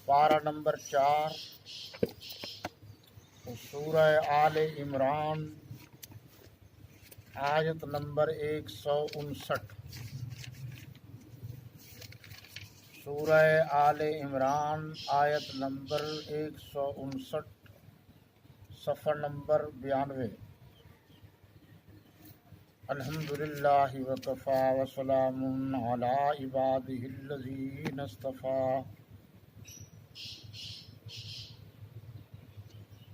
پارہ نمبر 4 سورہ آل عمران آیت نمبر 159۔ سورہ آل عمران آیت نمبر 159، صفحہ نمبر 92۔ الحمدللہ وکفی وسلام علی عبادہ الذین اصطفی،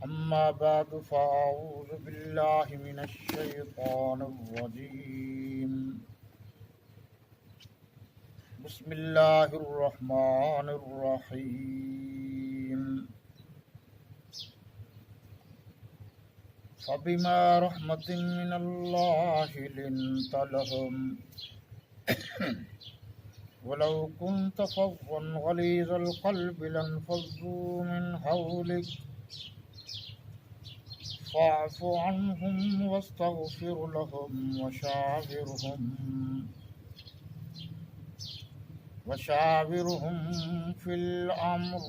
اما بعد فاعوذ باللہ من الشیطان الرجیم، بسم اللہ الرحمن الرحیم۔ فبما رحمۃ من اللہ لنت لهم ولو كنت فظا غلیظ القلب لانفضوا من حولك فاعف عنهم واستغفر لهم وشاورهم في الأمر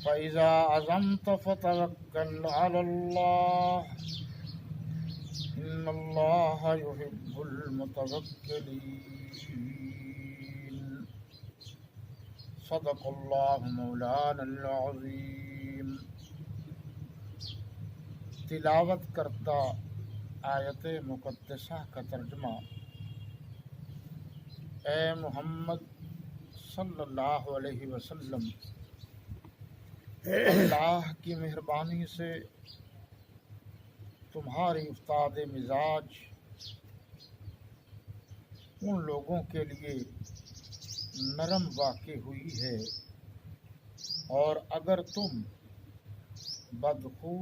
فإذا عزمت فتوكل على الله إن الله يحب المتوكلين۔ صدق اللہ مولانا العظیم۔ تلاوت کرتا آیت مقدسہ کا ترجمہ۔ اے محمد صلی اللہ علیہ وسلم، اللہ کی مہربانی سے تمہاری افتاد مزاج ان لوگوں کے لیے نرم واقع ہوئی ہے، اور اگر تم بدخو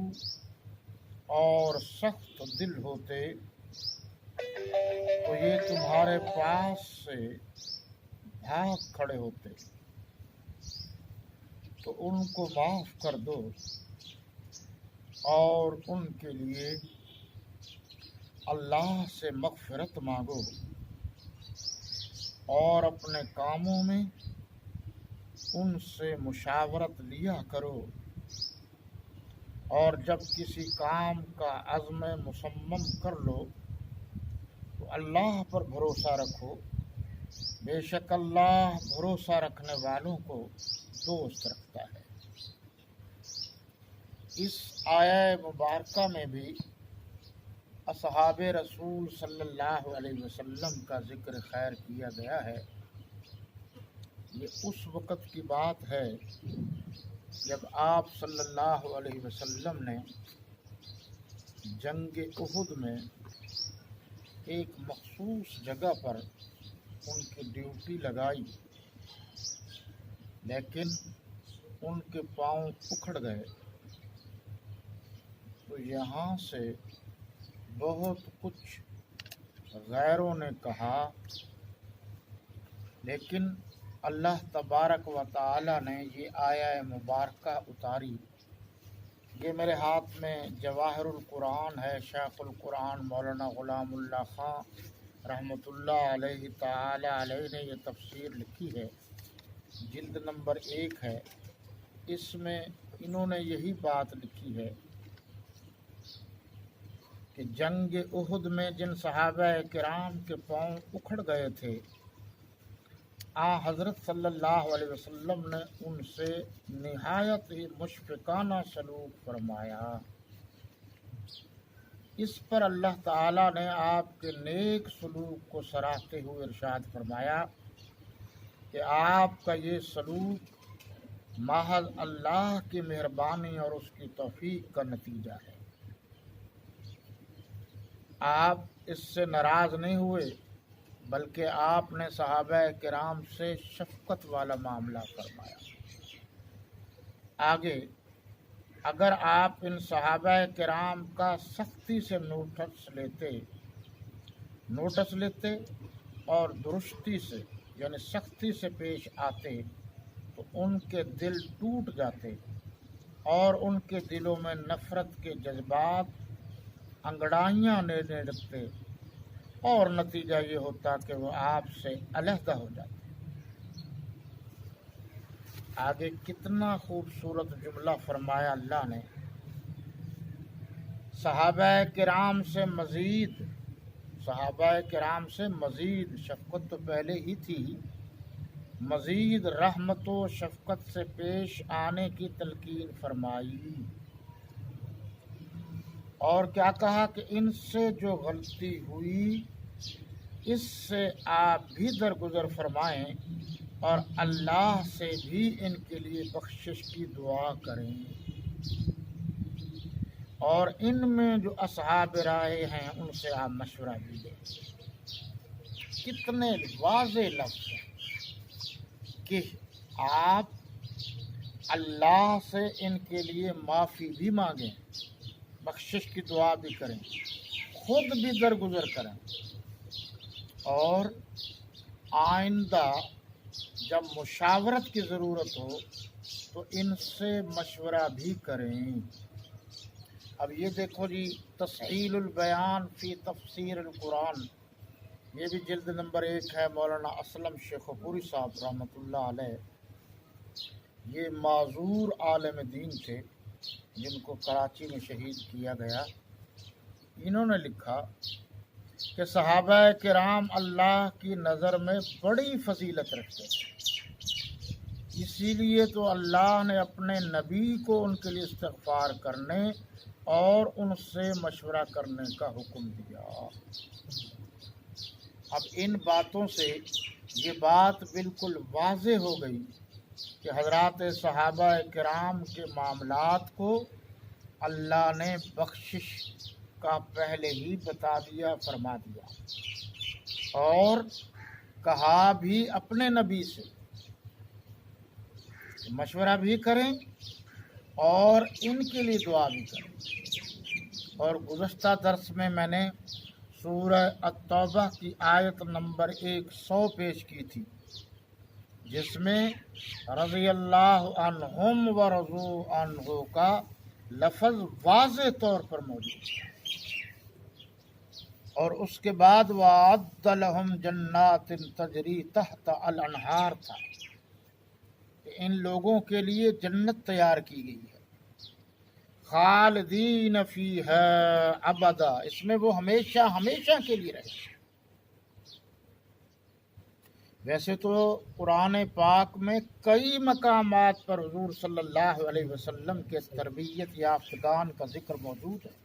اور سخت دل ہوتے تو یہ تمہارے پاس سے بھاگ کھڑے ہوتے، تو ان کو معاف کر دو اور ان کے لیے اللہ سے مغفرت مانگو، اور اپنے کاموں میں ان سے مشاورت لیا کرو، اور جب کسی کام کا عزم مصمم کر لو تو اللہ پر بھروسہ رکھو، بے شک اللہ بھروسہ رکھنے والوں کو دوست رکھتا ہے۔ اس آیہ مبارکہ میں بھی اصحاب رسول صلی اللہ علیہ وسلم کا ذکر خیر کیا گیا ہے۔ یہ اس وقت کی بات ہے جب آپ صلی اللہ علیہ وسلم نے جنگ احد میں ایک مخصوص جگہ پر ان کی ڈیوٹی لگائی، لیکن ان کے پاؤں اکھڑ گئے، تو یہاں سے بہت کچھ غیروں نے کہا، لیکن اللہ تبارک و تعالی نے یہ آیہ مبارکہ اتاری۔ یہ میرے ہاتھ میں جواہر القرآن ہے، شیخ القرآن مولانا غلام اللہ خان رحمۃ اللہ علیہ تعالی علیہ نے یہ تفسیر لکھی ہے، جلد نمبر 1 ہے۔ اس میں انہوں نے یہی بات لکھی ہے کہ جنگ احد میں جن صحابہ کرام کے پاؤں اکھڑ گئے تھے، حضرت صلی اللہ علیہ وسلم نے ان سے نہایت ہی مشفقانہ سلوک فرمایا۔ اس پر اللہ تعالیٰ نے آپ کے نیک سلوک کو سراہتے ہوئے ارشاد فرمایا کہ آپ کا یہ سلوک محض اللہ کی مہربانی اور اس کی توفیق کا نتیجہ ہے۔ آپ اس سے ناراض نہیں ہوئے، بلکہ آپ نے صحابہ کرام سے شفقت والا معاملہ فرمایا۔ آگے، اگر آپ ان صحابہ کرام کا سختی سے نوٹس لیتے اور درستی سے یعنی سختی سے پیش آتے تو ان کے دل ٹوٹ جاتے اور ان کے دلوں میں نفرت کے جذبات انگڑائیاں لینے لگتے، اور نتیجہ یہ ہوتا کہ وہ آپ سے علیحدہ ہو جاتے۔ آگے کتنا خوبصورت جملہ فرمایا اللہ نے، صحابہ کرام سے مزید شفقت تو پہلے ہی تھی، مزید رحمت و شفقت سے پیش آنے کی تلقین فرمائی، اور کیا کہا کہ ان سے جو غلطی ہوئی اس سے آپ بھی درگزر فرمائیں اور اللہ سے بھی ان کے لیے بخشش کی دعا کریں، اور ان میں جو اصحاب رائے ہیں ان سے آپ مشورہ بھی لیں۔ کتنے واضح لفظ ہیں کہ آپ اللہ سے ان کے لیے معافی بھی مانگیں، بخشش کی دعا بھی کریں، خود بھی درگزر کریں، اور آئندہ جب مشاورت کی ضرورت ہو تو ان سے مشورہ بھی کریں۔ اب یہ دیکھو جی، تسہیل البیان فی تفسیر القرآن، یہ بھی جلد نمبر 1 ہے، مولانا اسلم شیخ پوری صاحب رحمۃ اللہ علیہ، یہ معذور عالم دین تھے جن کو کراچی میں شہید کیا گیا۔ انہوں نے لکھا کہ صحابہ کرام اللہ کی نظر میں بڑی فضیلت رکھتے تھے، اسی لیے تو اللہ نے اپنے نبی کو ان کے لیے استغفار کرنے اور ان سے مشورہ کرنے کا حکم دیا۔ اب ان باتوں سے یہ بات بالکل واضح ہو گئی کہ حضرات صحابہ کرام کے معاملات کو اللہ نے بخشش کا پہلے ہی بتا دیا، فرما دیا، اور کہا بھی اپنے نبی سے مشورہ بھی کریں اور ان کے لیے دعا بھی کریں۔ اور گزشتہ درس میں نے سورہ التوبہ کی آیت نمبر 100 پیش کی تھی، جس میں رضی اللہ عنہم و رضوا عنہ کا لفظ واضح طور پر موجود ہے، اور اس کے بعد وَأَعَدَّ لَهُمْ جَنَّاتٍ تَجْرِي تَحْتَ الْأَنْهَارِ تھا، کہ ان لوگوں کے لیے جنت تیار کی گئی ہے، خالدین فیہا ابدا، اس میں وہ ہمیشہ ہمیشہ کے لیے رہے۔ ویسے تو قرآن پاک میں کئی مقامات پر حضور صلی اللہ علیہ وسلم کے تربیت یافتگان کا ذکر موجود ہے،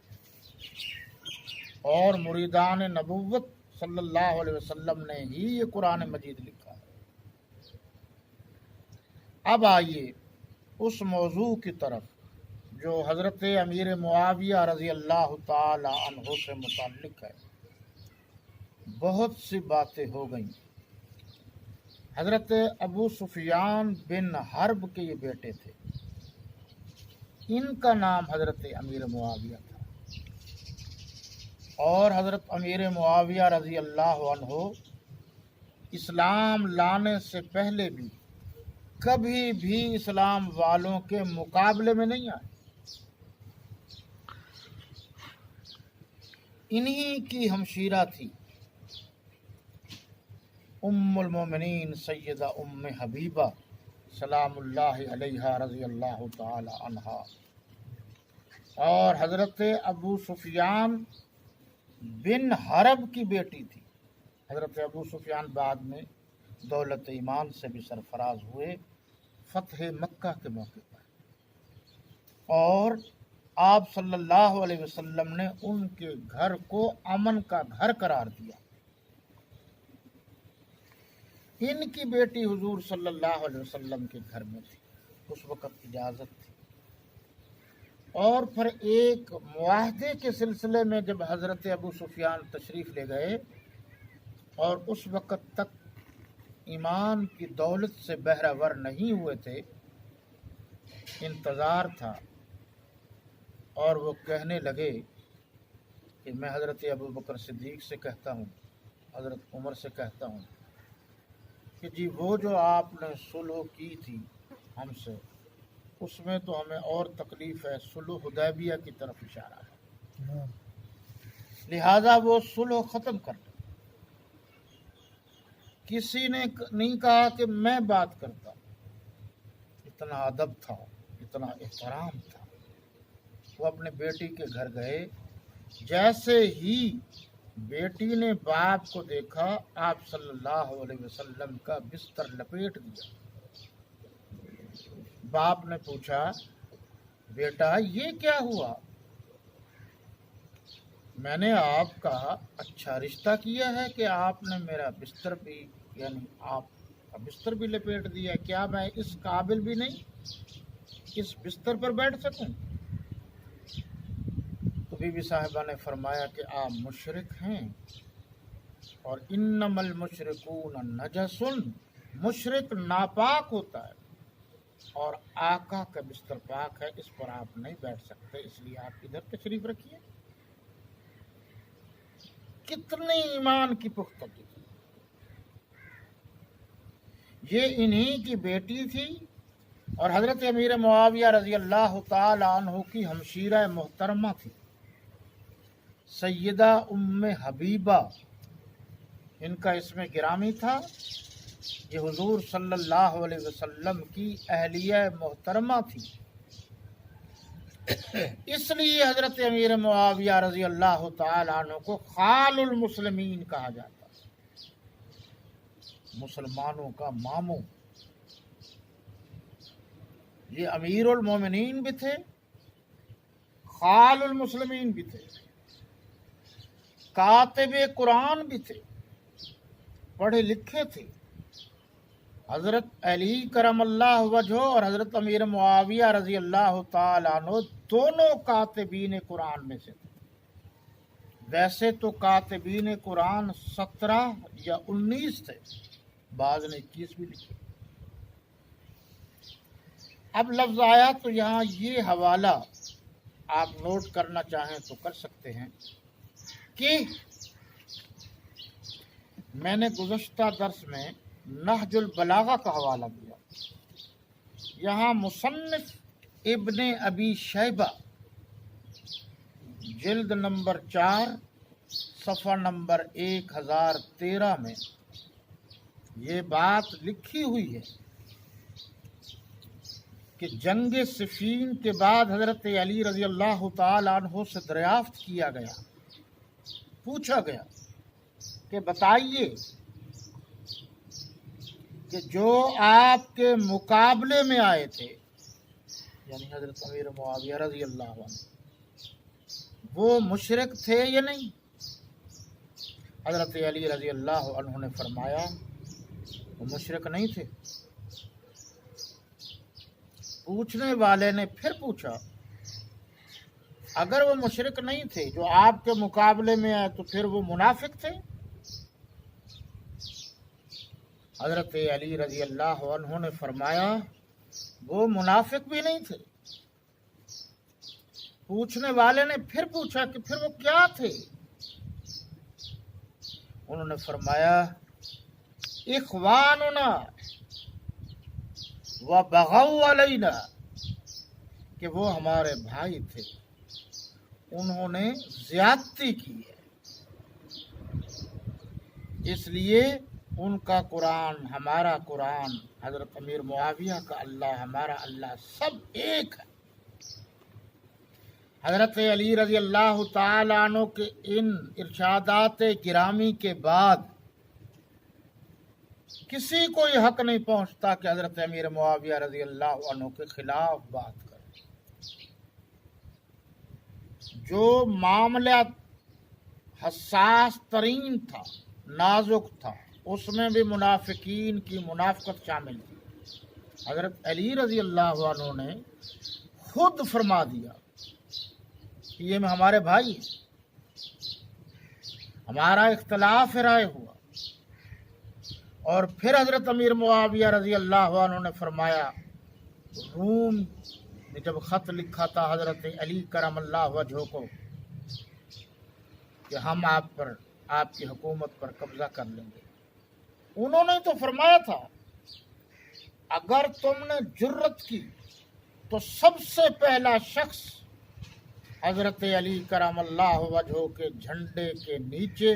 اور مریدان نبوت صلی اللہ علیہ وسلم نے ہی یہ قرآن مجید لکھا ہے۔ اب آئیے اس موضوع کی طرف جو حضرت امیر معاویہ رضی اللہ تعالی عنہ سے متعلق ہے۔ بہت سی باتیں ہو گئیں۔ حضرت ابو سفیان بن حرب کے یہ بیٹے تھے، ان کا نام حضرت امیر معاویہ تھا، اور حضرت امیر معاویہ رضی اللہ عنہ اسلام لانے سے پہلے بھی کبھی بھی اسلام والوں کے مقابلے میں نہیں آئے۔ انہی کی ہمشیرہ تھی ام المومنین سیدہ ام حبیبہ سلام اللہ علیہا رضی اللہ تعالی عنہا، اور حضرت ابو سفیان بن حرب کی بیٹی تھی۔ حضرت ابو سفیان بعد میں دولت ایمان سے بھی سرفراز ہوئے فتح مکہ کے موقع پر، اور آپ صلی اللہ علیہ وسلم نے ان کے گھر کو امن کا گھر قرار دیا۔ ان کی بیٹی حضور صلی اللہ علیہ وسلم کے گھر میں تھی، اس وقت اجازت تھی، اور پھر ایک معاہدے کے سلسلے میں جب حضرت ابو سفیان تشریف لے گئے اور اس وقت تک ایمان کی دولت سے بہرہ ور نہیں ہوئے تھے، انتظار تھا، اور وہ کہنے لگے کہ میں حضرت ابو بکر صدیق سے کہتا ہوں، حضرت عمر سے کہتا ہوں کہ جی وہ جو آپ نے صلح کی تھی ہم سے، اس میں تو ہمیں اور تکلیف ہے، صلح حدیبیہ کی طرف اشارہ ہے، لہذا وہ صلح ختم کر دیں۔ کسی نے نہیں کہا کہ میں بات کرتا ہوں، اتنا ادب تھا، اتنا احترام تھا۔ وہ اپنے بیٹی کے گھر گئے، جیسے ہی بیٹی نے باپ کو دیکھا آپ صلی اللہ علیہ وسلم کا بستر لپیٹ دیا۔ باپ نے پوچھا بیٹا یہ کیا ہوا؟ میں نے آپ کا اچھا رشتہ کیا ہے کہ آپ نے میرا بستر بھی یعنی آپ کا بستر بھی لپیٹ دیا، کیا میں اس قابل بھی نہیں اس بستر پر بیٹھ سکوں؟ تو بی بی صاحبہ نے فرمایا کہ آپ مشرک ہیں، اور انما المشرکون نجس، مشرک ناپاک ہوتا ہے اور آقا کا بستر پاک ہے، اس پر آپ نہیں بیٹھ سکتے، اس لیے آپ ادھر تشریف رکھیے۔ کتنی ایمان کی پختگی! یہ انہی کی بیٹی تھی اور حضرت امیر معاویہ رضی اللہ تعالی عنہ کی ہمشیرہ محترمہ تھی، سیدہ ام حبیبہ ان کا اسم گرامی تھا۔ یہ حضور صلی اللہ علیہ وسلم کی اہلیہ محترمہ تھی، اس لیے حضرت امیر معاویہ رضی اللہ تعالی عنہ کو خال المسلمین کہا جاتا ہے، مسلمانوں کا ماموں۔ یہ امیر المومنین بھی تھے، خال المسلمین بھی تھے، کاتب قرآن بھی تھے، پڑھے لکھے تھے۔ حضرت علی کرم اللہ وجہہ اور حضرت امیر معاویہ رضی اللہ تعالیٰ عنہ دونوں کاتبین قرآن میں سے تھے۔ ویسے تو کاتبین قرآن 17 یا 19 تھے، بعض نے 21 بھی لکھے۔ اب لفظ آیا تو یہاں یہ حوالہ آپ نوٹ کرنا چاہیں تو کر سکتے ہیں کہ میں نے گزشتہ درس میں نہج البلاغہ کا حوالہ دیا۔ یہاں مصنف ابن ابی شیبہ جلد نمبر 4 صفحہ نمبر 1013 میں یہ بات لکھی ہوئی ہے کہ جنگ صفین کے بعد حضرت علی رضی اللہ تعالی عنہ سے دریافت کیا گیا، پوچھا گیا کہ بتائیے کہ جو آپ کے مقابلے میں آئے تھے یعنی حضرت امیر معاویہ رضی اللہ عنہ وہ مشرک تھے یا نہیں؟ حضرت علی رضی اللہ عنہ نے فرمایا وہ مشرک نہیں تھے۔ پوچھنے والے نے پھر پوچھا اگر وہ مشرک نہیں تھے جو آپ کے مقابلے میں آئے تو پھر وہ منافق تھے؟ حضرت علی رضی اللہ عنہ نے فرمایا وہ منافق بھی نہیں تھے۔ پوچھنے والے نے پھر پوچھا کہ پھر وہ کیا تھے؟ انہوں نے فرمایا اخواننا وبغوا علینا، کہ وہ ہمارے بھائی تھے، انہوں نے زیادتی کی ہے، اس لیے ان کا قرآن ہمارا قرآن، حضرت امیر معاویہ کا اللہ ہمارا اللہ سب ایک ہے۔ حضرت علی رضی اللہ تعالیٰ عنہ کے ان ارشادات گرامی کے بعد کسی کو یہ حق نہیں پہنچتا کہ حضرت امیر معاویہ رضی اللہ عنہ کے خلاف بات کرے۔ جو معاملہ حساس ترین تھا، نازک تھا، اس میں بھی منافقین کی منافقت شامل تھی۔ حضرت علی رضی اللہ عنہ نے خود فرما دیا کہ یہ میں ہمارے بھائی ہیں، ہمارا اختلاف رائے ہوا، اور پھر حضرت امیر معاویہ رضی اللہ عنہ نے فرمایا، روم نے جب خط لکھا تھا حضرت علی کرم اللہ وجہہ کو کہ ہم آپ کی حکومت پر قبضہ کر لیں گے، انہوں نے تو فرمایا تھا اگر تم نے جرت کی تو سب سے پہلا شخص حضرت علی کرم اللہ وجہہ کے جھنڈے کے نیچے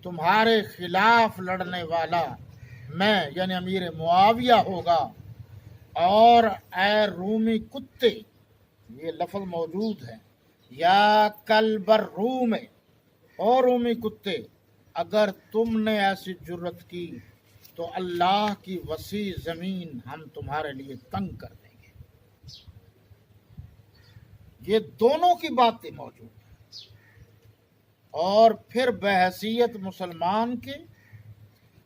تمہارے خلاف لڑنے والا میں یعنی امیر معاویہ ہوگا، اور اے رومی کتے، یہ لفظ موجود ہے، یا کلب الروم، اور رومی کتے، اگر تم نے ایسی جرت کی تو اللہ کی وسیع زمین ہم تمہارے لیے تنگ کر دیں گے۔ یہ دونوں کی باتیں موجود ہیں۔ اور پھر بحیثیت مسلمان کے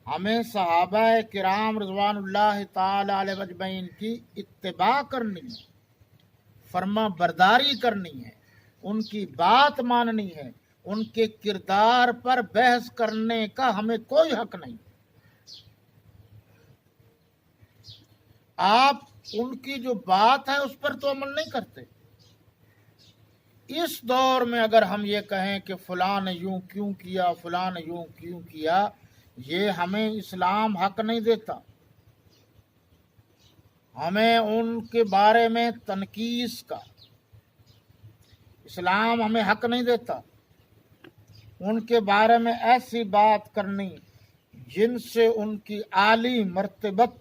ہمیں صحابہ کرام رضوان اللہ تعالی علیہ اجمعین کی اتباع کرنی ہے، فرما برداری کرنی ہے، ان کی بات ماننی ہے، ان کے کردار پر بحث کرنے کا ہمیں کوئی حق نہیں۔ آپ ان کی جو بات ہے اس پر تو عمل نہیں کرتے۔ اس دور میں اگر ہم یہ کہیں کہ فلاں نے یوں کیوں کیا، فلاں نے یوں کیوں کیا، یہ ہمیں اسلام حق نہیں دیتا۔ ہمیں ان کے بارے میں تنقیص کا اسلام ہمیں حق نہیں دیتا۔ ان کے بارے میں ایسی بات کرنی جن سے ان کی عالی مرتبت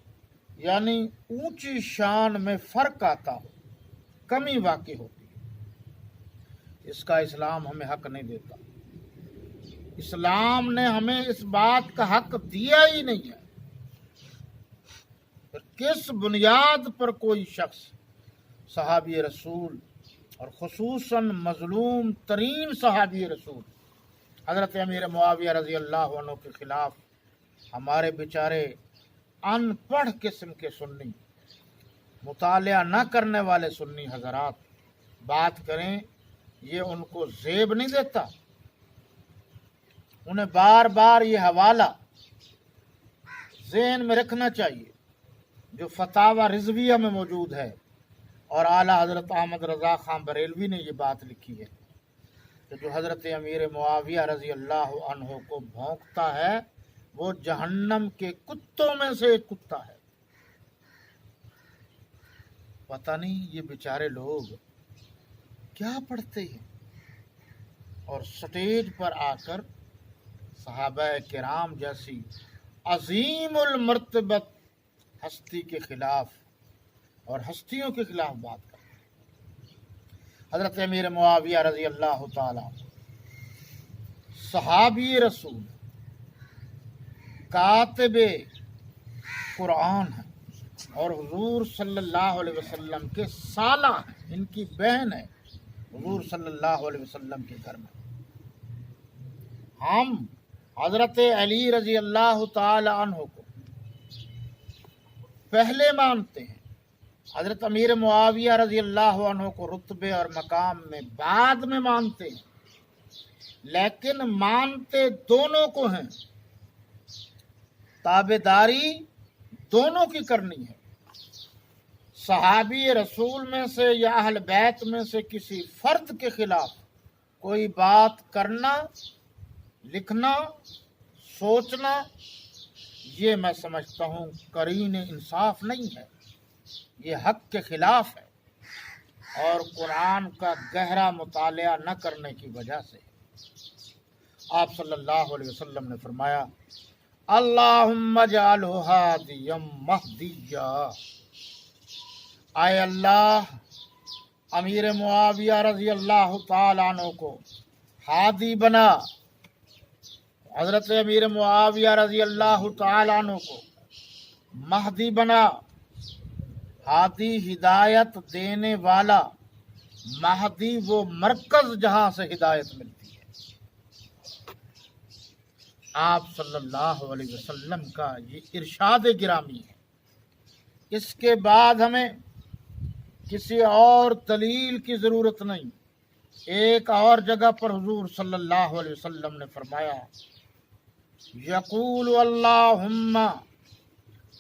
یعنی اونچی شان میں فرق آتا ہو، کمی واقع ہوتی ہے، اس کا اسلام ہمیں حق نہیں دیتا۔ اسلام نے ہمیں اس بات کا حق دیا ہی نہیں ہے۔ پھر کس بنیاد پر کوئی شخص صحابی رسول اور خصوصاً مظلوم ترین صحابی رسول حضرت امیر معاویہ رضی اللہ عنہ کے خلاف ہمارے بیچارے ان پڑھ قسم کے سنی، مطالعہ نہ کرنے والے سنی حضرات بات کریں، یہ ان کو زیب نہیں دیتا؟ انہیں بار بار یہ حوالہ ذہن میں رکھنا چاہیے جو فتاوی رضویہ میں موجود ہے، اور اعلیٰ حضرت احمد رضا خان بریلوی نے یہ بات لکھی ہے کہ جو حضرت امیر معاویہ رضی اللہ عنہ کو بھونکتا ہے وہ جہنم کے کتوں میں سے ایک کتا ہے۔ پتہ نہیں یہ بیچارے لوگ کیا پڑھتے ہیں، اور سٹیج پر آ کر صحابہ کرام جیسی عظیم المرتبت ہستی کے خلاف اور ہستیوں کے خلاف بات کرتے ہیں۔ حضرت امیر معاویہ رضی اللہ تعالی صحابی رسول، کاتب قرآن ہیں، اور حضور صلی اللہ علیہ وسلم کے سالہ ہیں، ان کی بہن ہے حضور صلی اللہ علیہ وسلم کے گھر میں۔ ہم حضرت علی رضی اللہ تعالی عنہ کو پہلے مانتے ہیں، حضرت امیر معاویہ رضی اللہ عنہ کو رتبے اور مقام میں بعد میں مانتے ہیں، لیکن مانتے دونوں کو ہیں، تابعداری دونوں کی کرنی ہے۔ صحابی رسول میں سے یا اہل بیت میں سے کسی فرد کے خلاف کوئی بات کرنا، لکھنا، سوچنا، یہ میں سمجھتا ہوں قرین انصاف نہیں ہے، یہ حق کے خلاف ہے، اور قرآن کا گہرا مطالعہ نہ کرنے کی وجہ سے۔ آپ صلی اللہ علیہ وسلم نے فرمایا، اللہم اجعلہ ہادیا مہدیا، اے اللہ امیر معاویہ رضی اللہ تعالیٰ عنہ کو ہادی بنا، حضرت امیر معاویہ رضی اللہ تعالیٰ عنہ کو مہدی بنا۔ ہادی ہدایت دینے والا، مہدی وہ مرکز جہاں سے ہدایت ملتی ہے۔ آپ صلی اللہ علیہ وسلم کا یہ ارشاد گرامی ہے۔ اس کے بعد ہمیں کسی اور دلیل کی ضرورت نہیں۔ ایک اور جگہ پر حضور صلی اللہ علیہ وسلم نے فرمایا، یقول اللہم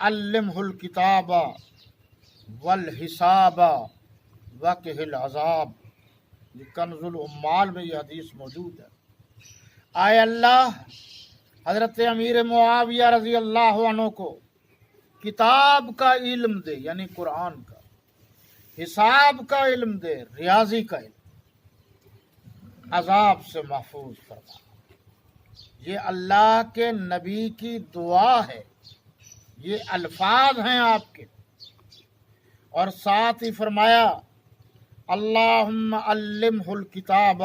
علمہ الکتاب والحساب وقہ العذاب، یہ کنز العمال میں یہ حدیث موجود ہے۔ اے اللہ حضرت امیر معاویہ رضی اللہ عنہ کو کتاب کا علم دے، یعنی قرآن کا، حساب کا علم دے، ریاضی کا علم، عذاب سے محفوظ فرما۔ یہ اللہ کے نبی کی دعا ہے، یہ الفاظ ہیں آپ کے۔ اور ساتھ ہی فرمایا اللہم علمہ الکتاب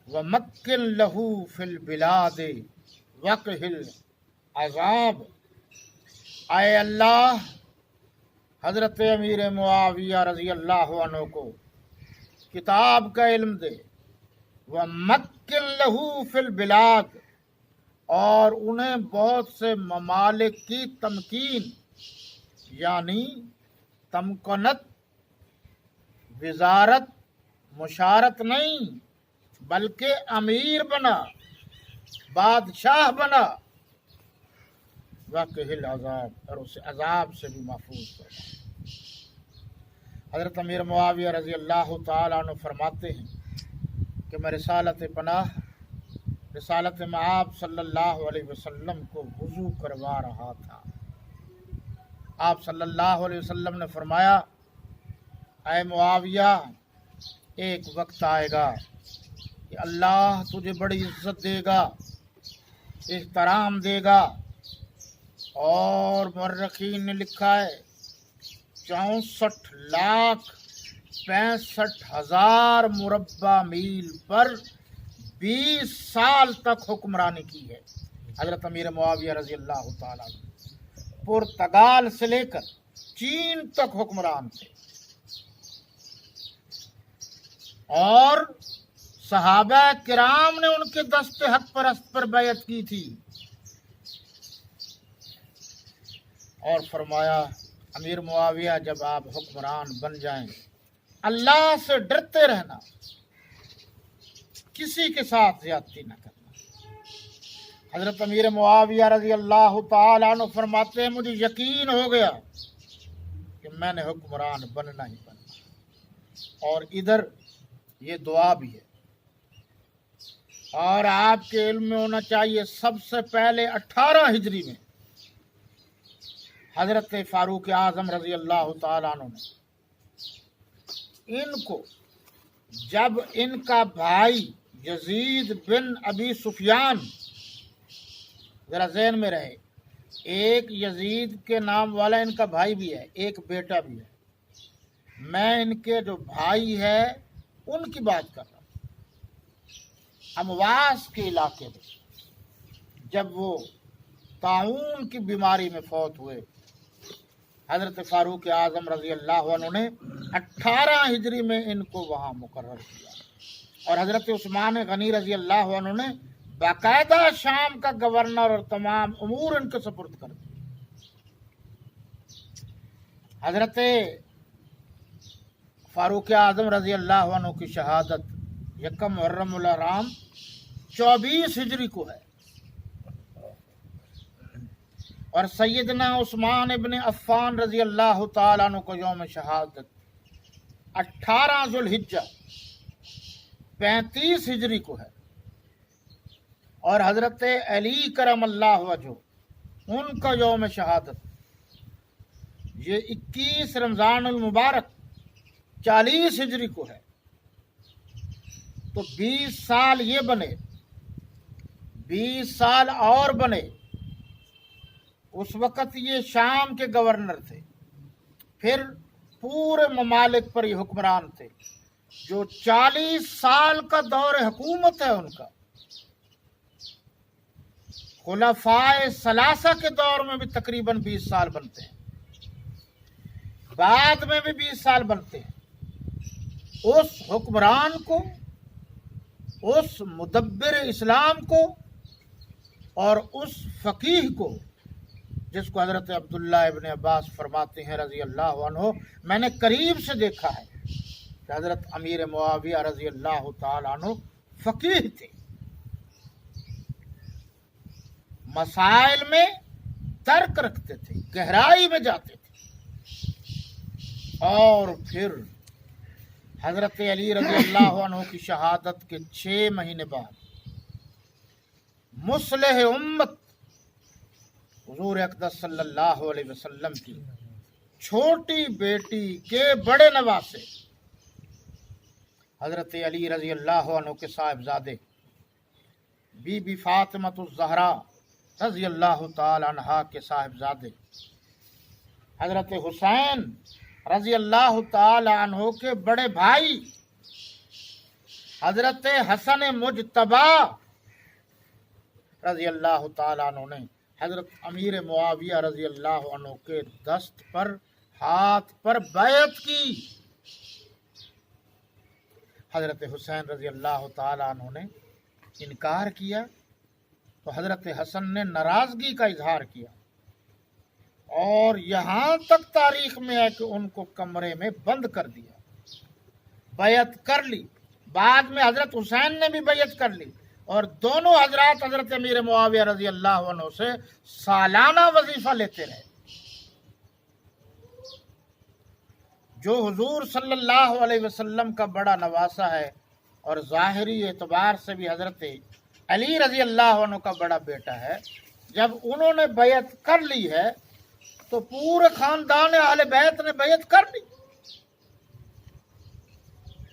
ومکن لہو فی البلاد وقہ العذاب۔ اے اللہ حضرت امیر معاویہ رضی اللہ عنہ کو کتاب کا علم دے، ومکن لہو فی البلاد، اور انہیں بہت سے ممالک کی تمکین یعنی تمکنت، وزارت، مشارت نہیں بلکہ امیر بنا، بادشاہ بنا، وقہ العذاب، اور اسے عذاب سے بھی محفوظ کرنا۔ حضرت امیر معاویہ رضی اللہ تعالیٰ عنہ فرماتے ہیں کہ میں رسالت پناہ، رسالت مآب صلی اللہ علیہ وسلم کو وضو کروا رہا تھا۔ آپ صلی اللہ علیہ وسلم نے فرمایا اے معاویہ، ایک وقت آئے گا کہ اللہ تجھے بڑی عزت دے گا، احترام دے گا، اور مورخین نے لکھا ہے 64,65,000 مربع میل پر 20 سال تک حکمرانی کی ہے حضرت امیر معاویہ رضی اللہ تعالیٰ عنہ۔ پرتگال سے لے کر چین تک حکمران تھے، اور صحابہ کرام نے ان کے دست حق پرست پر بیعت کی تھی، اور فرمایا امیر معاویہ جب آپ حکمران بن جائیں اللہ سے ڈرتے رہنا، کسی کے ساتھ زیادتی نہ کرنا۔ حضرت امیر معاویہ رضی اللہ تعالیٰ عنہ فرماتے ہیں مجھے یقین ہو گیا کہ میں نے حکمران بننا ہی بننا، اور ادھر یہ دعا بھی ہے، اور آپ کے علم میں ہونا چاہیے سب سے پہلے 18 ہجری میں حضرت فاروق اعظم رضی اللہ تعالیٰ عنہ نے ان کو، جب ان کا بھائی یزید بن ابی سفیان، ذرا ذہن میں رہے، ایک یزید کے نام والا ان کا بھائی بھی ہے، ایک بیٹا بھی ہے، میں ان کے جو بھائی ہے ان کی بات کر رہا ہوں۔ امواس کے علاقے میں جب وہ طاعون کی بیماری میں فوت ہوئے، حضرت فاروق اعظم رضی اللہ عنہ نے 18 ہجری میں ان کو وہاں مقرر کیا، اور حضرت عثمان غنی رضی اللہ عنہ نے باقاعدہ شام کا گورنر اور تمام امور ان کے سپرد کر دیے۔ حضرت فاروق اعظم رضی اللہ عنہ کی شہادت 1 محرم الحرام 24 ہجری کو ہے، اور سیدنا عثمان ابن عفان رضی اللہ تعالیٰ عنہ کو یوم شہادت 18 ذوالحجہ 35 ہجری کو ہے، اور حضرت علی کرم اللہ وجہ ان کا یوم شہادت یہ 21 رمضان المبارک 40 ہجری کو ہے۔ تو 20 سال یہ بنے، 20 سال اور بنے۔ اس وقت یہ شام کے گورنر تھے، پھر پورے ممالک پر یہ حکمران تھے، جو 40 سال کا دور حکومت ہے ان کا۔ خلفائے ثلاثہ کے دور میں بھی تقریباً 20 سال بنتے ہیں، بعد میں بھی 20 سال بنتے ہیں۔ اس حکمران کو، اس مدبر اسلام کو، اور اس فقیہ کو جس کو حضرت عبداللہ ابن عباس فرماتے ہیں رضی اللہ عنہ، میں نے قریب سے دیکھا ہے کہ حضرت امیر معاویہ رضی اللہ تعالیٰ عنہ فقیہ تھے، مسائل میں ترک رکھتے تھے، گہرائی میں جاتے تھے۔ اور پھر حضرت علی رضی اللہ عنہ کی شہادت کے 6 مہینے بعد مصلح امت حضور اقدس صلی اللہ علیہ وسلم کی چھوٹی بیٹی کے بڑے نواسے حضرت علی رضی اللہ عنہ کے صاحبزادے بی بی فاطمہ الزہرا رضی اللہ تعالی عنہا کے صاحبزادے حضرت حسین رضی اللہ تعالی عنہ کے بڑے بھائی حضرت حسن مجتبی رضی اللہ تعالی عنہ نے حضرت امیر معاویہ رضی اللہ عنہ کے دست پر ہاتھ پر بیعت کی۔ حضرت حسین رضی اللہ تعالی عنہ نے انکار کیا تو حضرت حسن نے ناراضگی کا اظہار کیا، اور یہاں تک تاریخ میں ہے کہ ان کو کمرے میں بند کر دیا، بیعت کر لی۔ بعد میں حضرت حسین نے بھی بیعت کر لی، اور دونوں حضرات حضرت امیر معاویہ رضی اللہ عنہ سے سالانہ وظیفہ لیتے رہے۔ جو حضور صلی اللہ علیہ وسلم کا بڑا نواسا ہے اور ظاہری اعتبار سے بھی حضرت علی رضی اللہ عنہ کا بڑا بیٹا ہے، جب انہوں نے بیعت کر لی ہے تو پورے خاندان اہل بیت نے بیعت کر لی۔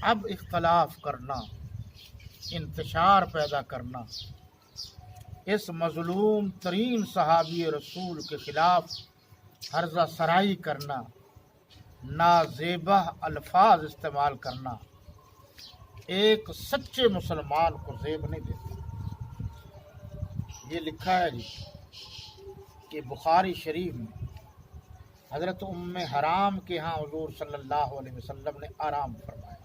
اب اختلاف کرنا، انتشار پیدا کرنا، اس مظلوم ترین صحابی رسول کے خلاف ہرزہ سرائی کرنا، نازیبہ الفاظ استعمال کرنا ایک سچے مسلمان کو زیب نہیں دیتا۔ یہ لکھا ہے جی کہ بخاری شریف میں حضرت ام حرام کے ہاں حضور صلی اللہ علیہ وسلم نے آرام فرمایا،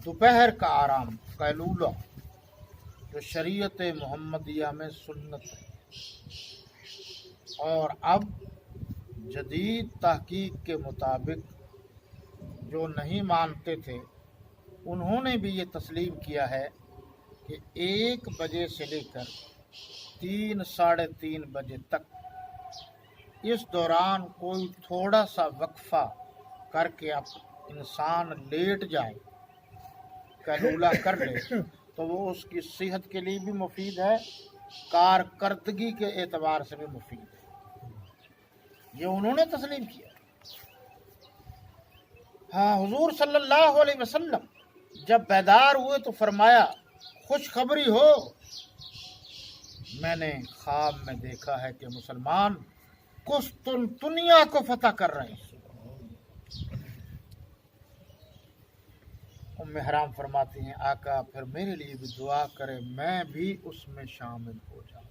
دوپہر کا آرام، قیلولہ، جو شریعت محمدیہ میں سنت ہے۔ اور اب جدید تحقیق کے مطابق جو نہیں مانتے تھے انہوں نے بھی یہ تسلیم کیا ہے کہ 1 بجے سے لے کر 3 ساڑھے 3 بجے تک اس دوران کوئی تھوڑا سا وقفہ کر کے اب انسان لیٹ جائے، قیلولہ کر لے، تو وہ اس کی صحت کے لیے بھی مفید ہے، کارکردگی کے اعتبار سے بھی مفید ہے۔ یہ انہوں نے تسلیم کیا۔ ہاں، حضور صلی اللہ علیہ وسلم جب بیدار ہوئے تو فرمایا، خوشخبری ہو، میں نے خواب میں دیکھا ہے کہ مسلمان قسطنطنیہ کو فتح کر رہے ہیں۔ ام حرام فرماتی ہیں، آقا پھر میرے لیے بھی دعا کرے، میں بھی اس میں شامل ہو جاؤں۔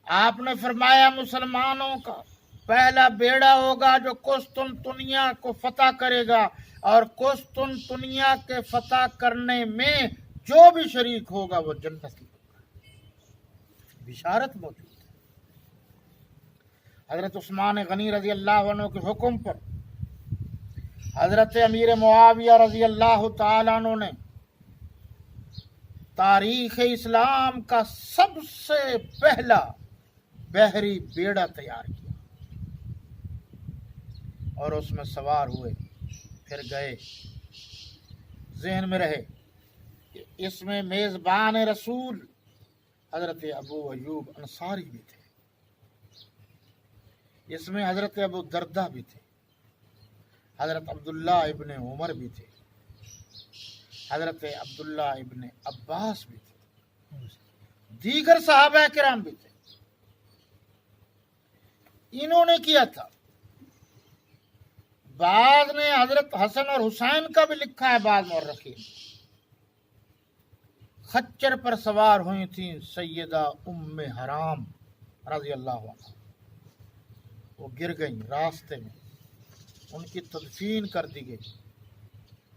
آپ نے فرمایا، مسلمانوں کا پہلا بیڑا ہوگا جو قسطنطنیہ کو فتح کرے گا، اور قسطنطنیہ کے فتح کرنے میں جو بھی شریک ہوگا وہ جنتی ہوگا۔ بشارت موجود ہے۔ حضرت عثمان غنی رضی اللہ عنہ کے حکم پر حضرت امیر معاویہ رضی اللہ تعالیٰ عنہ نے تاریخ اسلام کا سب سے پہلا بحری بیڑا تیار کیا، اور اس میں سوار ہوئے، پھر گئے۔ ذہن میں رہے کہ اس میں میزبان رسول حضرت ابو ایوب انصاری بھی تھے، اس میں حضرت ابو دردہ بھی تھے، حضرت عبداللہ ابن عمر بھی تھے، حضرت عبداللہ ابن عباس بھی تھے، دیگر صحابہ کرام بھی تھے۔ انہوں نے کیا تھا۔ بعض نے حضرت حسن اور حسین کا بھی لکھا ہے، بعض مورخین، خچر پر سوار ہوئی تھیں سیدہ ام حرام رضی اللہ عنہ، وہ گر گئیں راستے میں، ان کی تدفین کر دی گئی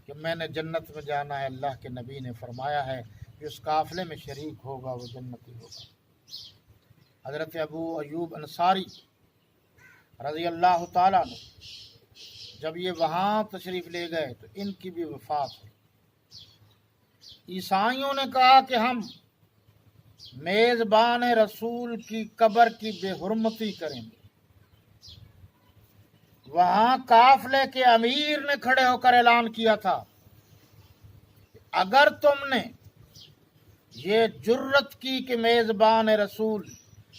کہ میں نے جنت میں جانا ہے، اللہ کے نبی نے فرمایا ہے کہ اس قافلے میں شریک ہوگا وہ جنتی ہوگا۔ حضرت ابو ایوب انصاری رضی اللہ تعالیٰ عنہ جب یہ وہاں تشریف لے گئے تو ان کی بھی وفات ہوئی۔ عیسائیوں نے کہا کہ ہم میزبان رسول کی قبر کی بے حرمتی کریں گے۔ وہاں قافلے کے امیر نے کھڑے ہو کر اعلان کیا تھا، اگر تم نے یہ جرت کی کہ میزبان رسول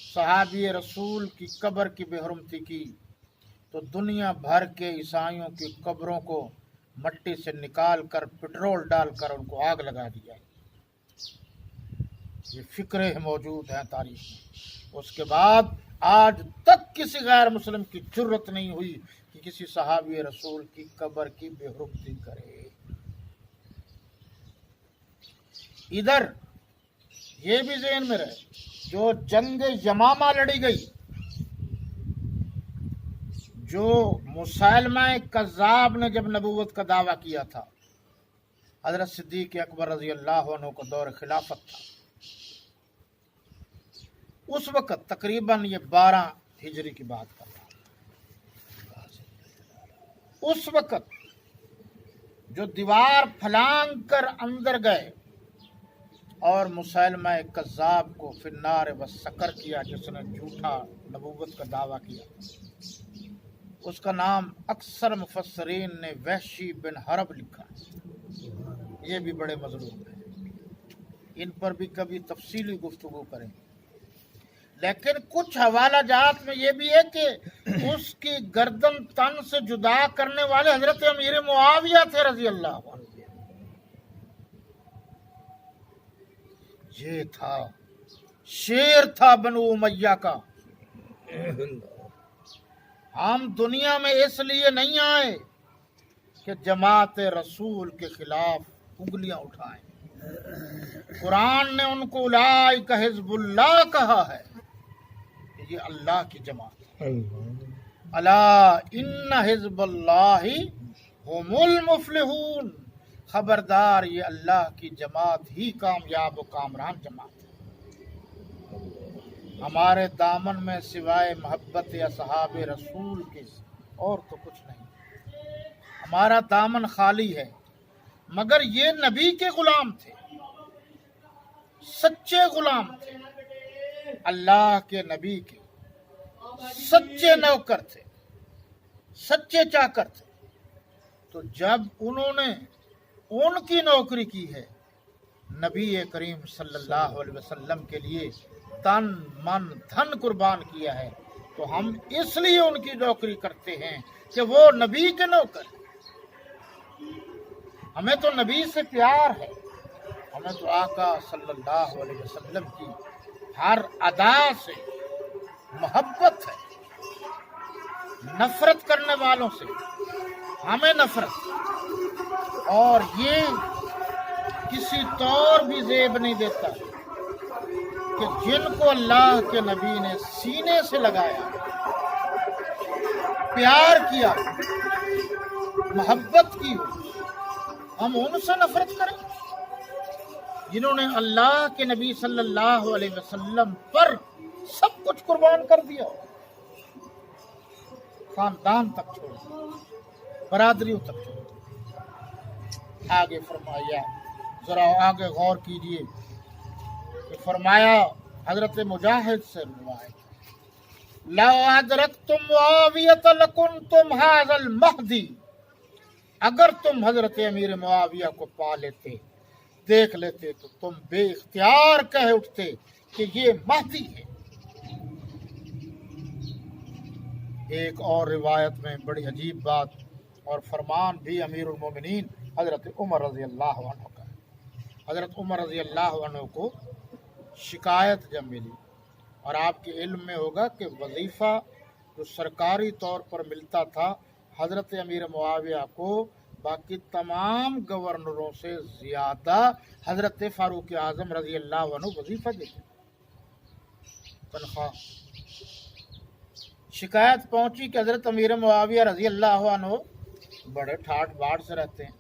صحابی رسول کی قبر کی بے حرمتی کی تو دنیا بھر کے عیسائیوں کی قبروں کو مٹی سے نکال کر پٹرول ڈال کر ان کو آگ لگا دی جائے۔ یہ فکرے موجود ہیں تاریخ میں۔ اس کے بعد آج تک کسی غیر مسلم کی جرت نہیں ہوئی کہ کسی صحابی رسول کی قبر کی بے حرمتی کرے۔ ادھر یہ بھی ذہن میں رہے، جو جنگ یمامہ لڑی گئی، جو مسیلمہ کذاب نے جب نبوت کا دعویٰ کیا تھا، حضرت صدیق اکبر رضی اللہ عنہ کو دور خلافت تھا، اس وقت تقریباً یہ 12 ہجری کی بات کر رہا ہوں، اس وقت جو دیوار پھلانگ کر اندر گئے اور مسیلمہ کذاب کو فی النار والسقر کیا، جس نے جھوٹا نبوت کا دعویٰ کیا، اس کا نام اکثر مفسرین نے وحشی بن حرب لکھا ہے۔ یہ بھی بڑے مظلوم ہیں، ان پر بھی کبھی تفصیلی گفتگو کریں، لیکن کچھ حوالہ جات میں یہ بھی ہے کہ اس کی گردن تن سے جدا کرنے والے حضرت امیر معاویہ تھے رضی اللہ عنہ۔ یہ تھا، شیر تھا بنو امیہ کا۔ ہم دنیا میں اس لیے نہیں آئے کہ جماعت رسول کے خلاف انگلیاں اٹھائیں۔ قرآن نے ان کو اولئک حزب اللہ کہا ہے، یہ اللہ کی جماعت ہے۔ الا ان حزب اللہ هم المفلحون، خبردار یہ اللہ کی جماعت ہی کامیاب و کامران جماعت ہے۔ ہمارے دامن میں سوائے محبت اصحاب رسول کے اور تو کچھ نہیں، ہمارا دامن خالی ہے، مگر یہ نبی کے غلام تھے، سچے غلام تھے، اللہ کے نبی کے سچے نوکر تھے، سچے چاکر تھے۔ تو جب انہوں نے ان کی نوکری کی ہے، نبی کریم صلی اللہ علیہ وسلم کے لیے تن من دھن قربان کیا ہے، تو ہم اس لیے ان کی نوکری کرتے ہیں کہ وہ نبی کے نوکر ہیں۔ ہمیں تو نبی سے پیار ہے، ہمیں تو آقا صلی اللہ علیہ وسلم کی ہر ادا سے محبت ہے۔ نفرت کرنے والوں سے ہمیں نفرت، اور یہ کسی طور بھی زیب نہیں دیتا کہ جن کو اللہ کے نبی نے سینے سے لگایا، پیار کیا، محبت کی، ہم ان سے نفرت کریں جنہوں نے اللہ کے نبی صلی اللہ علیہ وسلم پر سب کچھ قربان کر دیا، خاندان تک چھوڑ، برادریوں تک چھوڑ۔ آگے فرمایا، ذرا آگے غور کیجئے کہ فرمایا حضرت مجاہد سے روایت، لو ادرکتم معاویۃ لکنتم ھذا المہدی، اگر تم حضرت امیر معاویہ کو پا لیتے، دیکھ لیتے، تو تم بے اختیار کہہ اٹھتے کہ یہ مہدی ہے۔ ایک اور روایت میں بڑی عجیب بات اور فرمان بھی امیر المومنین حضرت عمر رضی اللہ عنہ کا ہے۔ حضرت عمر رضی اللہ عنہ کو شکایت جب ملی، اور آپ کے علم میں ہوگا کہ وظیفہ جو سرکاری طور پر ملتا تھا حضرت امیر معاویہ کو باقی تمام گورنروں سے زیادہ حضرت فاروق اعظم رضی اللہ عنہ وظیفہ دیتے، تنخواہ۔ شکایت پہنچی کہ حضرت امیر معاویہ رضی اللہ عنہ بڑے ٹھاٹ باٹ سے رہتے ہیں،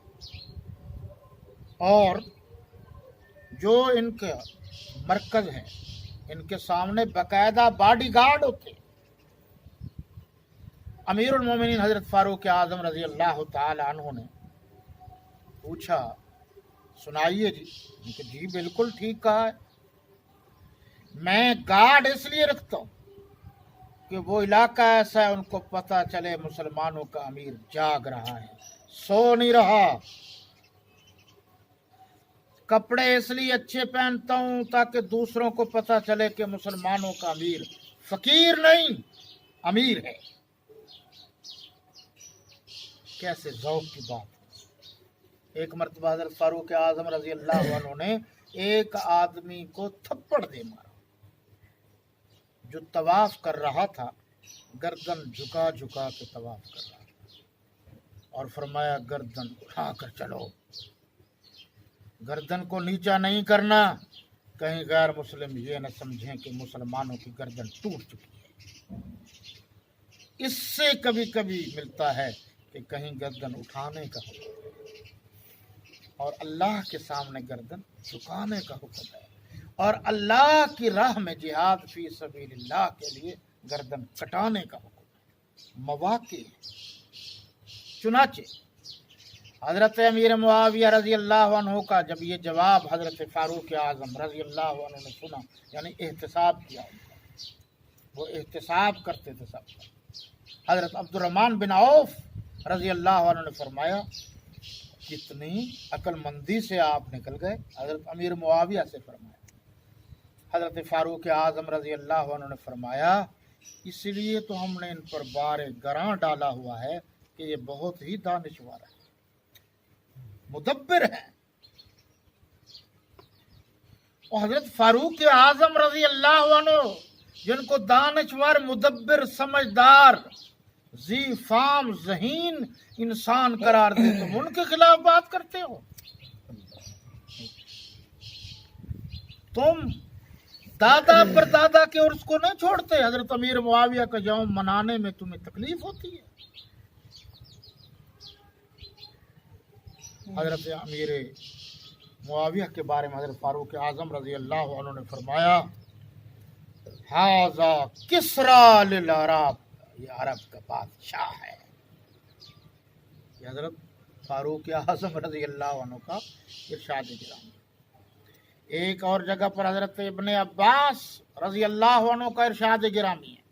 اور جو ان کے مرکز ہیں ان کے سامنے باقاعدہ باڈی گارڈ ہوتے۔ امیر المومنین حضرت فاروق اعظم رضی اللہ تعالی عنہ نے پوچھا، سنائیے جی، کہ جی بالکل ٹھیک کہا ہے، میں گارڈ اس لیے رکھتا ہوں کہ وہ علاقہ ایسا ہے ان کو پتہ چلے مسلمانوں کا امیر جاگ رہا ہے، سو نہیں رہا۔ کپڑے اس لیے اچھے پہنتا ہوں تاکہ دوسروں کو پتہ چلے کہ مسلمانوں کا امیر فقیر نہیں، امیر ہے۔ کیسے ذوق کی بات۔ ایک مرتبہ حضرت فاروق اعظم رضی اللہ عنہ نے ایک آدمی کو تھپڑ دے مارا، جو طواف کر رہا تھا گردن جھکا جھکا کے طواف کر رہا تھا، اور فرمایا گردن اٹھا کر چلو، گردن کو نیچا نہیں کرنا، کہیں غیر مسلم یہ نہ سمجھیں کہ مسلمانوں کی گردن ٹوٹ چکی ہے۔ اس سے کبھی کبھی ملتا ہے کہ کہیں گردن اٹھانے کا حکم ہے، اور اللہ کے سامنے گردن جھکانے کا حکم ہے، اور اللہ کی راہ میں جہاد فی سبیل اللہ کے لیے گردن کٹانے کا حکم ہے۔ مواقع چنانچہ حضرت امیر معاویہ رضی اللہ عنہ کا جب یہ جواب حضرت فاروق اعظم رضی اللہ عنہ نے سنا، یعنی احتساب کیا، وہ احتساب کرتے تھے سب کا، حضرت عبد الرحمن بن عوف رضی اللہ عنہ نے فرمایا کتنی عقل مندی سے آپ نکل گئے۔ حضرت امیر معاویہ سے فرمایا، حضرت فاروق اعظم رضی اللہ عنہ نے فرمایا اس لیے تو ہم نے ان پر بار گراں ڈالا ہوا ہے کہ یہ بہت ہی دانشور ہے، مدبر ہے۔ اور حضرت فاروق اعظم رضی اللہ عنہ جن کو دانشور، مدبر، سمجھدار، ذی فام، ذہین انسان قرار دے، تم ان کے خلاف بات کرتے ہو؟ تم دادا پر دادا کے عرس کو نہیں چھوڑتے، حضرت امیر معاویہ کا یوم منانے میں تمہیں تکلیف ہوتی ہے۔ حضرت امیر معاویہ کے بارے میں حضرت فاروق اعظم رضی اللہ عنہ نے فرمایا ھذا کسریٰ للعرب، یہ عرب کا بادشاہ ہے۔ یہ حضرت فاروق اعظم رضی اللہ عنہ کا ارشاد گرامی۔ ایک اور جگہ پر حضرت ابن عباس رضی اللہ عنہ کا ارشاد گرامی ہے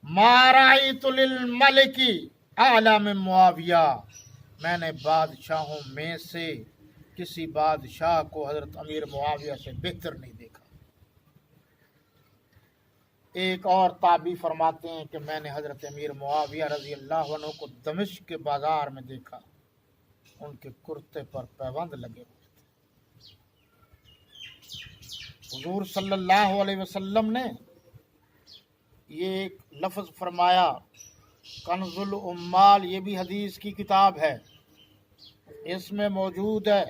ما رأیت للملک اعلی من معاویہ، میں نے بادشاہوں میں سے کسی بادشاہ کو حضرت امیر معاویہ سے بہتر نہیں دیکھا۔ ایک اور تابعی فرماتے ہیں کہ میں نے حضرت امیر معاویہ رضی اللہ عنہ کو دمشق کے بازار میں دیکھا، ان کے کرتے پر پیوند لگے ہوئے تھے۔ حضور صلی اللہ علیہ وسلم نے یہ ایک لفظ فرمایا، کنز العمال، یہ بھی حدیث کی کتاب ہے، اس میں موجود ہے۔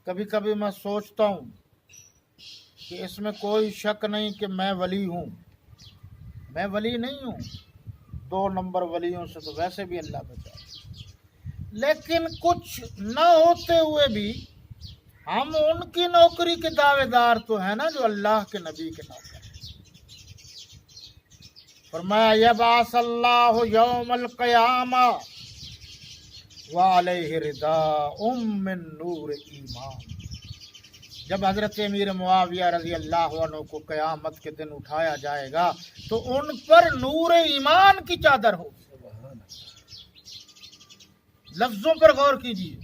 کبھی کبھی میں سوچتا ہوں کہ اس میں کوئی شک نہیں کہ میں ولی ہوں، میں ولی نہیں ہوں، 2 نمبر ولیوں سے تو ویسے بھی اللہ بچائے، لیکن کچھ نہ ہوتے ہوئے بھی ہم ان کی نوکری کے دعوے دار تو ہیں نا جو اللہ کے نبی کے نوکر ہیں۔ فرمایا یبعث اللہ یوم القیامہ وعلیہ رداء من نور ایمان، جب حضرت امیر معاویہ رضی اللہ عنہ کو قیامت کے دن اٹھایا جائے گا تو ان پر نور ایمان کی چادر ہو۔ لفظوں پر غور کیجیے،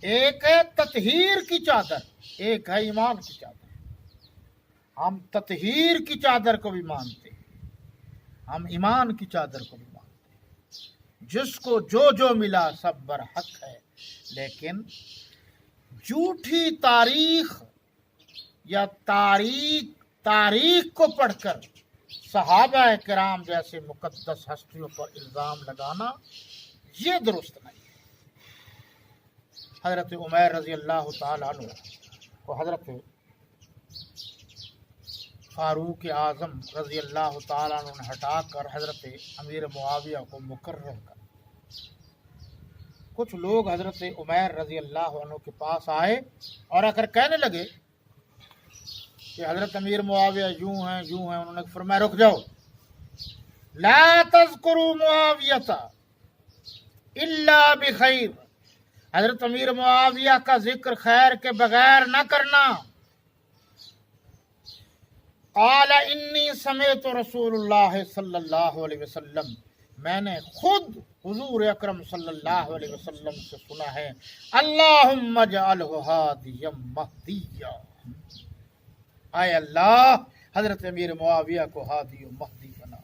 ایک ہے تطہیر کی چادر، ایک ہے ایمان کی چادر۔ ہم تطہیر کی چادر کو بھی مانتے ہیں، ہم ایمان کی چادر کو بھی مانتے ہیں۔ جس کو جو ملا سب برحق ہے، لیکن جھوٹی تاریخ یا تاریخ کو پڑھ کر صحابہ کرام جیسے مقدس ہستیوں پر الزام لگانا یہ درست نہیں ہے۔ حضرت عمیر رضی اللہ تعالیٰ عنہ کو حضرت فاروق اعظم رضی اللہ تعالیٰ عنہ نے ہٹا کر حضرت امیر معاویہ کو مقرر کر، کچھ لوگ حضرت عمیر رضی اللہ عنہ کے پاس آئے اور اگر کہنے لگے کہ حضرت امیر معاویہ یوں ہیں انہوں نے فرمایا رک جاؤ، لا تذکروا معاویہ الا بخیر، حضرت امیر معاویہ کا ذکر خیر کے بغیر نہ کرنا۔ قال انی سمعت رسول اللہ صلی اللہ علیہ وسلم، میں نے خود حضور اکرم صلی اللہ علیہ وسلم سے سنا ہے، اللہم اجعلہ ہادیا مہدیا، اے اللہ حضرت امیر معاویہ کو ہادی و مہدی بنا۔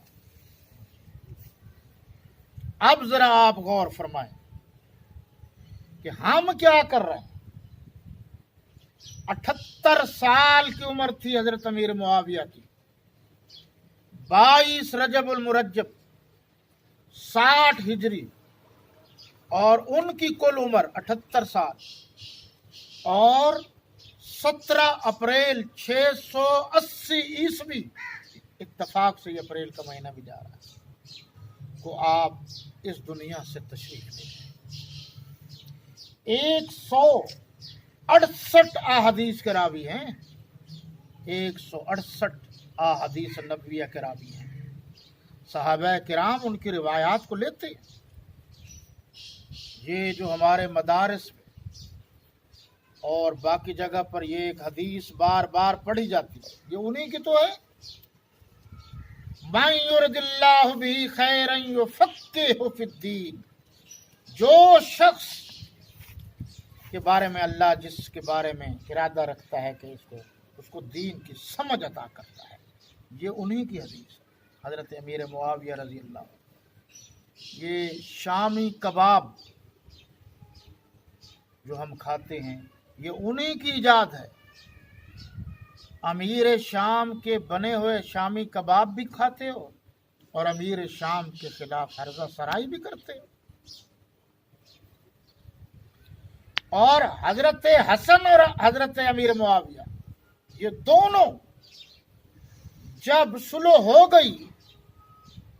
اب ذرا آپ غور فرمائیں کہ ہم کیا کر رہے ہیں۔ 78 سال کی عمر تھی حضرت امیر معاویہ کی. 22 رجب المرجب 60 ہجری اور ان کی کل عمر 78 سال، اور 17 اپریل 680 عیسوی، اتفاق سے یہ اپریل کا مہینہ بھی جا رہا ہے، کو آپ اس دنیا سے تشریف لے گئے. 168 احادیث کے راوی ہیں، 168 احادیث نبویہ کے راوی ہیں. صحابہ کرام ان کی روایات کو لیتے ہیں. یہ جو ہمارے مدارس میں اور باقی جگہ پر یہ ایک حدیث بار بار پڑھی جاتی ہے، یہ انہی کی تو ہے. مَن يُرِدِ اللَّهُ بِهِ خَيْرًا يُفَقِّهْهُ فِي الدِّينِ. جو شخص کے بارے میں اللہ جس کے بارے میں ارادہ رکھتا ہے کہ اس کو دین کی سمجھ عطا کرتا ہے، یہ انہی کی حدیث ہے. حضرت امیر معاویہ رضی اللہ عنہ. یہ شامی کباب جو ہم کھاتے ہیں یہ انہی کی ایجاد ہے. امیر شام کے بنے ہوئے شامی کباب بھی کھاتے ہو اور امیر شام کے خلاف ہرزہ سرائی بھی کرتے ہو. اور حضرت حسن اور حضرت امیر معاویہ یہ دونوں جب صلح ہو گئی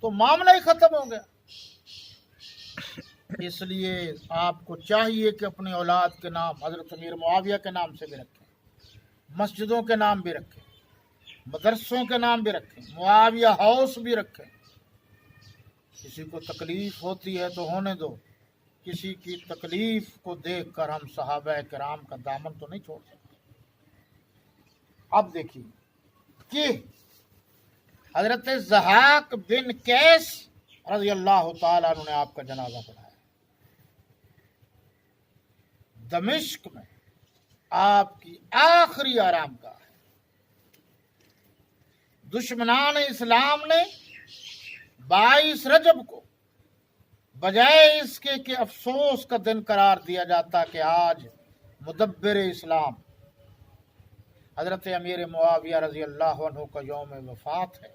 تو معاملہ ہی ختم ہو گیا. اس لیے آپ کو چاہیے کہ اپنی اولاد کے نام حضرت امیر معاویہ کے نام سے بھی رکھیں، مسجدوں کے نام بھی رکھیں، مدرسوں کے نام بھی رکھیں، معاویہ ہاؤس بھی رکھیں. کسی کو تکلیف ہوتی ہے تو ہونے دو، کسی کی تکلیف کو دیکھ کر ہم صحابہ کرام کا دامن تو نہیں چھوڑ سکتے. اب دیکھیے کہ حضرت ضحاک بن قیس رضی اللہ تعالیٰ عنہ نے آپ کا جنازہ پڑھایا. دمشق میں آپ کی آخری آرام گاہ ہے. دشمنان اسلام نے 22 رجب کو بجائے اس کے کہ افسوس کا دن قرار دیا جاتا کہ آج مدبر اسلام حضرت امیر معاویہ رضی اللہ عنہ کا یوم وفات ہے،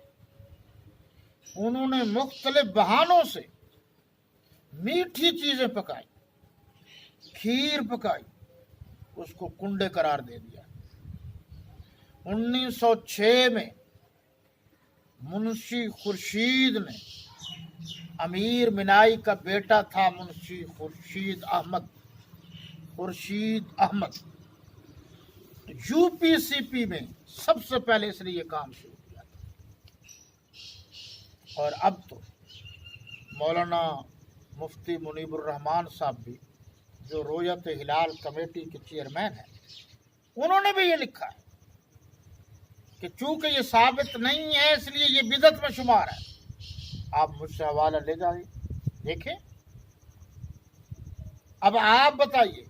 انہوں نے مختلف بہانوں سے میٹھی چیزیں پکائی، کھیر پکائی، اس کو کنڈے قرار دے دیا. 1906 میں منشی خورشید نے، امیر منائی کا بیٹا تھا منشی خورشید احمد، یو پی سی پی میں سب سے پہلے اس نے یہ کام شروع کیا تھا. اور اب تو مولانا مفتی منیب الرحمان صاحب بھی جو رویت ہلال کمیٹی کے چیئرمین ہیں، انہوں نے بھی یہ لکھا ہے کہ چونکہ یہ ثابت نہیں ہے اس لیے یہ بدعت میں شمار ہے. آپ مجھ سے حوالہ لے جائیں دیکھیں. اب آپ بتائیے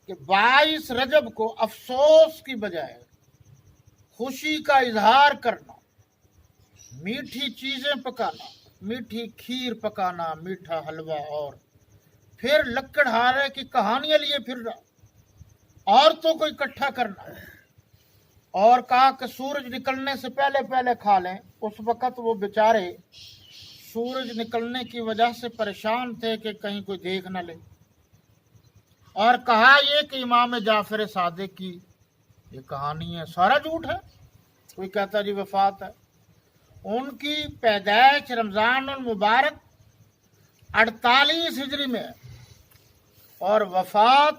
کہ 22 رجب کو افسوس کی بجائے خوشی کا اظہار کرنا، میٹھی چیزیں پکانا، میٹھی کھیر پکانا، میٹھا حلوہ، اور پھر لکڑہارے کی کہانیاں لیے پھرنا، عورتوں کو اکٹھا کرنا، اور کہا کہ سورج نکلنے سے پہلے کھا لیں. اس وقت وہ بیچارے سورج نکلنے کی وجہ سے پریشان تھے کہ کہیں کوئی دیکھ نہ لے. اور کہا یہ کہ امام جعفر صادق کی یہ کہانی ہے، سارا جھوٹ ہے. کوئی کہتا جی وفات ہے. ان کی پیدائش رمضان المبارک 48 ہجری میں ہے اور وفات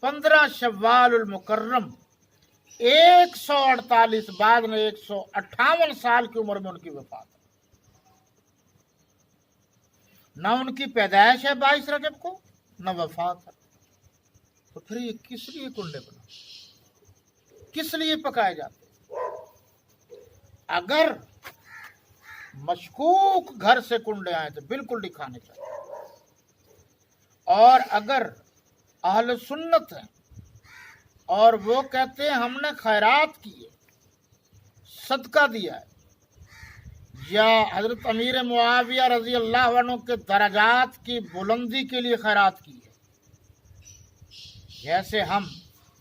15 شوال المکرم 148 بعد میں 158 سال کی عمر میں ان کی وفات ہے. نہ ان کی پیدائش ہے 22 رجب کو، نہ وفات ہے. تو پھر یہ کس لیے کنڈے بنا، کس لیے پکائے جاتے؟ اگر مشکوک گھر سے کنڈے آئے تو بالکل نہیں کھانے چاہیے. اور اگر اہل سنت ہیں اور وہ کہتے ہیں ہم نے خیرات کی ہے، صدقہ دیا ہے، یا حضرت امیر معاویہ رضی اللہ عنہ کے درجات کی بلندی کے لیے خیرات کی ہے، جیسے ہم